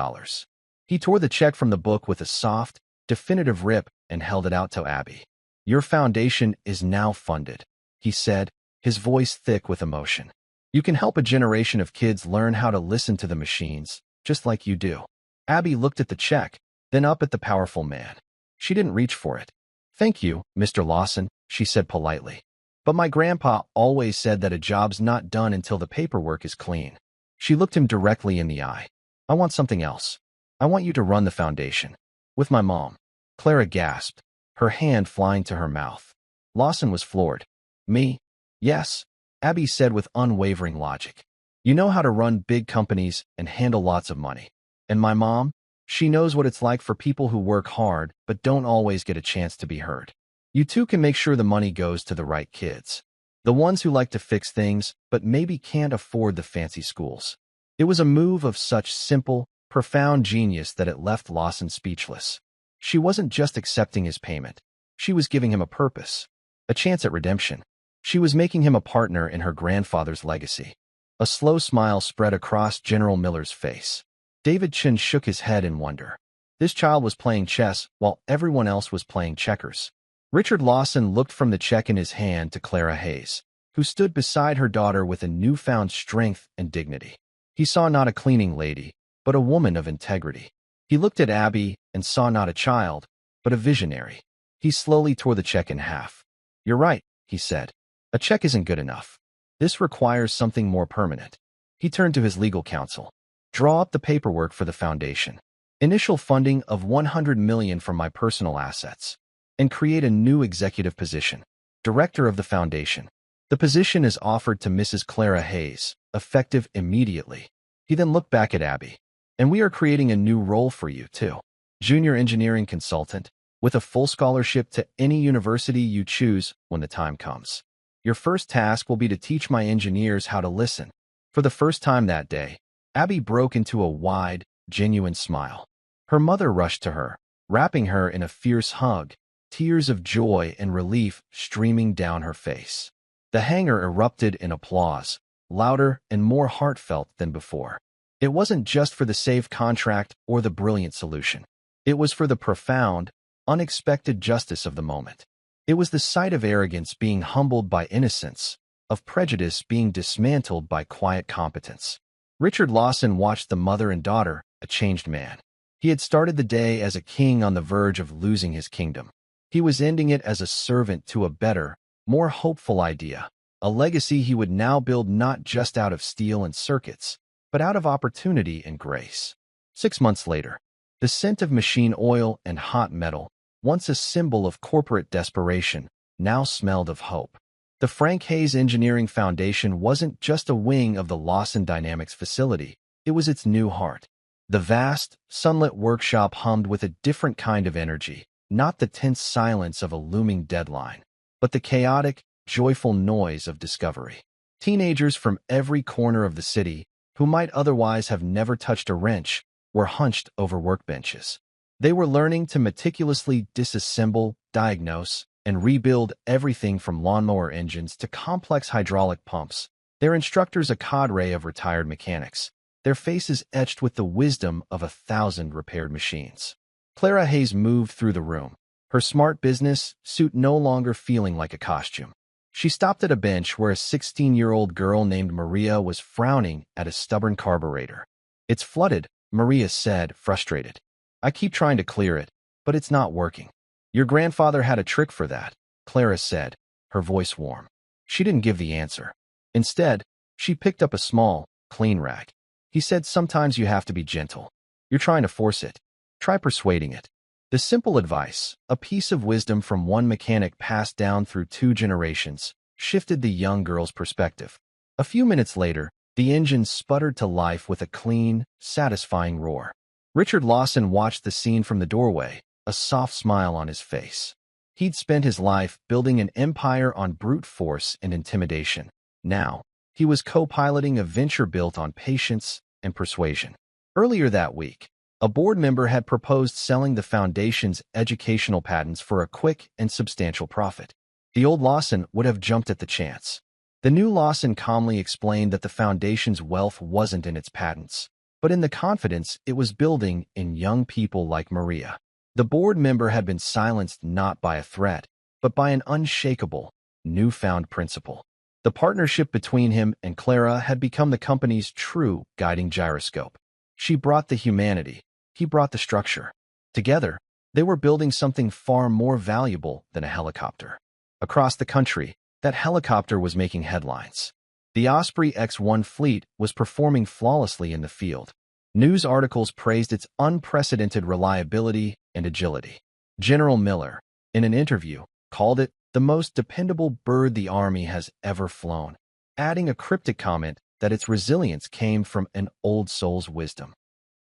He tore the check from the book with a soft, definitive rip and held it out to Abby. Your foundation is now funded, he said, his voice thick with emotion. You can help a generation of kids learn how to listen to the machines, just like you do. Abby looked at the check, then up at the powerful man. She didn't reach for it. Thank you, Mr. Lawson, she said politely. But my grandpa always said that a job's not done until the paperwork is clean. She looked him directly in the eye. I want something else. I want you to run the foundation. With my mom. Clara gasped, her hand flying to her mouth. Lawson was floored. Me? Yes, Abby said with unwavering logic. You know how to run big companies and handle lots of money. And my mom? She knows what it's like for people who work hard but don't always get a chance to be heard. You two can make sure the money goes to the right kids. The ones who like to fix things but maybe can't afford the fancy schools. It was a move of such simple, profound genius that it left Lawson speechless. She wasn't just accepting his payment. She was giving him a purpose, a chance at redemption. She was making him a partner in her grandfather's legacy. A slow smile spread across General Miller's face. David Chin shook his head in wonder. This child was playing chess while everyone else was playing checkers. Richard Lawson looked from the check in his hand to Clara Hayes, who stood beside her daughter with a newfound strength and dignity. He saw not a cleaning lady, but a woman of integrity. He looked at Abby and saw not a child, but a visionary. He slowly tore the check in half. You're right, he said. A check isn't good enough. This requires something more permanent. He turned to his legal counsel. Draw up the paperwork for the foundation. Initial funding of $100 million from my personal assets. And create a new executive position. Director of the foundation. The position is offered to Mrs. Clara Hayes, effective immediately. He then looked back at Abby. And we are creating a new role for you, too. Junior engineering consultant, with a full scholarship to any university you choose when the time comes. Your first task will be to teach my engineers how to listen. For the first time that day, Abby broke into a wide, genuine smile. Her mother rushed to her, wrapping her in a fierce hug, tears of joy and relief streaming down her face. The hangar erupted in applause, louder and more heartfelt than before. It wasn't just for the safe contract or the brilliant solution. It was for the profound, unexpected justice of the moment. It was the sight of arrogance being humbled by innocence, of prejudice being dismantled by quiet competence. Richard Lawson watched the mother and daughter, a changed man. He had started the day as a king on the verge of losing his kingdom. He was ending it as a servant to a better, more hopeful idea, a legacy he would now build not just out of steel and circuits, but out of opportunity and grace. 6 months later, the scent of machine oil and hot metal, once a symbol of corporate desperation, now smelled of hope. The Frank Hayes Engineering Foundation wasn't just a wing of the Lawson Dynamics facility, it was its new heart. The vast, sunlit workshop hummed with a different kind of energy, not the tense silence of a looming deadline, but the chaotic, joyful noise of discovery. Teenagers from every corner of the city, who might otherwise have never touched a wrench, were hunched over workbenches. They were learning to meticulously disassemble, diagnose, and rebuild everything from lawnmower engines to complex hydraulic pumps, their instructors a cadre of retired mechanics, their faces etched with the wisdom of 1,000 repaired machines. Clara Hayes moved through the room, her smart business suit no longer feeling like a costume. She stopped at a bench where a 16-year-old girl named Maria was frowning at a stubborn carburetor. It's flooded, Maria said, frustrated. I keep trying to clear it, but it's not working. Your grandfather had a trick for that, Clara said, her voice warm. She didn't give the answer. Instead, she picked up a small, clean rag. He said sometimes you have to be gentle. You're trying to force it. Try persuading it. The simple advice, a piece of wisdom from one mechanic passed down through 2 generations, shifted the young girl's perspective. A few minutes later, the engine sputtered to life with a clean, satisfying roar. Richard Lawson watched the scene from the doorway, a soft smile on his face. He'd spent his life building an empire on brute force and intimidation. Now, he was co-piloting a venture built on patience and persuasion. Earlier that week, a board member had proposed selling the foundation's educational patents for a quick and substantial profit. The old Lawson would have jumped at the chance. The new Lawson calmly explained that the foundation's wealth wasn't in its patents, but in the confidence it was building in young people like Maria. The board member had been silenced not by a threat, but by an unshakable, newfound principle. The partnership between him and Clara had become the company's true guiding gyroscope. She brought the humanity. He brought the structure. Together, they were building something far more valuable than a helicopter. Across the country, that helicopter was making headlines. The Osprey X-1 fleet was performing flawlessly in the field. News articles praised its unprecedented reliability and agility. General Miller, in an interview, called it the most dependable bird the Army has ever flown, adding a cryptic comment that its resilience came from an old soul's wisdom.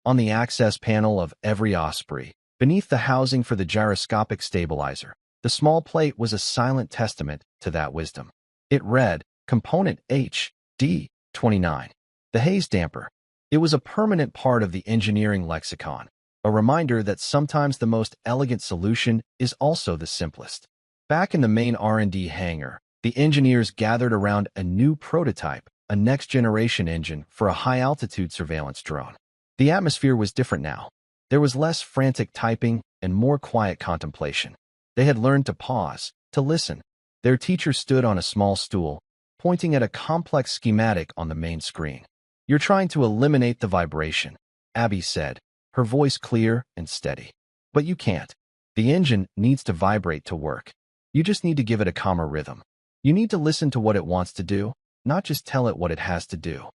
On the access panel of every Osprey, beneath the housing for the gyroscopic stabilizer, the small plate was a silent testament to that wisdom. It read, Component HD-29, the haze damper. It was a permanent part of the engineering lexicon, a reminder that sometimes the most elegant solution is also the simplest. Back in the main R&D hangar, the engineers gathered around a new prototype, a next-generation engine for a high-altitude surveillance drone. The atmosphere was different now. There was less frantic typing and more quiet contemplation. They had learned to pause, to listen. Their teacher stood on a small stool, pointing at a complex schematic on the main screen. "You're trying to eliminate the vibration," Abby said, her voice clear and steady. "But you can't. The engine needs to vibrate to work. You just need to give it a calmer rhythm. You need to listen to what it wants to do, not just tell it what it has to do."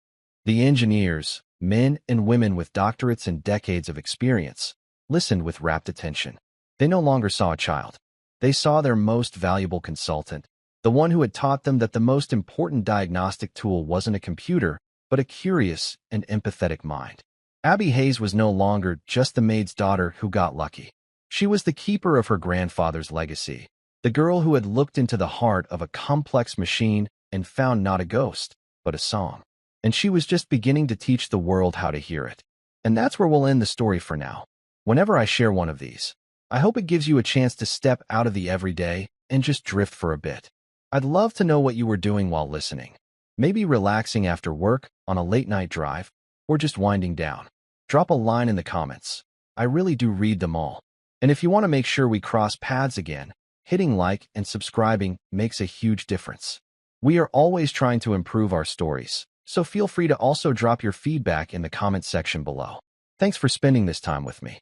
The engineers, men and women with doctorates and decades of experience, listened with rapt attention. They no longer saw a child. They saw their most valuable consultant, the one who had taught them that the most important diagnostic tool wasn't a computer, but a curious and empathetic mind. Abby Hayes was no longer just the maid's daughter who got lucky. She was the keeper of her grandfather's legacy, the girl who had looked into the heart of a complex machine and found not a ghost, but a song. And she was just beginning to teach the world how to hear it. And that's where we'll end the story for now. Whenever I share one of these, I hope it gives you a chance to step out of the everyday and just drift for a bit. I'd love to know what you were doing while listening. Maybe relaxing after work, on a late-night drive, or just winding down. Drop a line in the comments. I really do read them all. And if you want to make sure we cross paths again, hitting like and subscribing makes a huge difference. We are always trying to improve our stories, so feel free to also drop your feedback in the comment section below. Thanks for spending this time with me.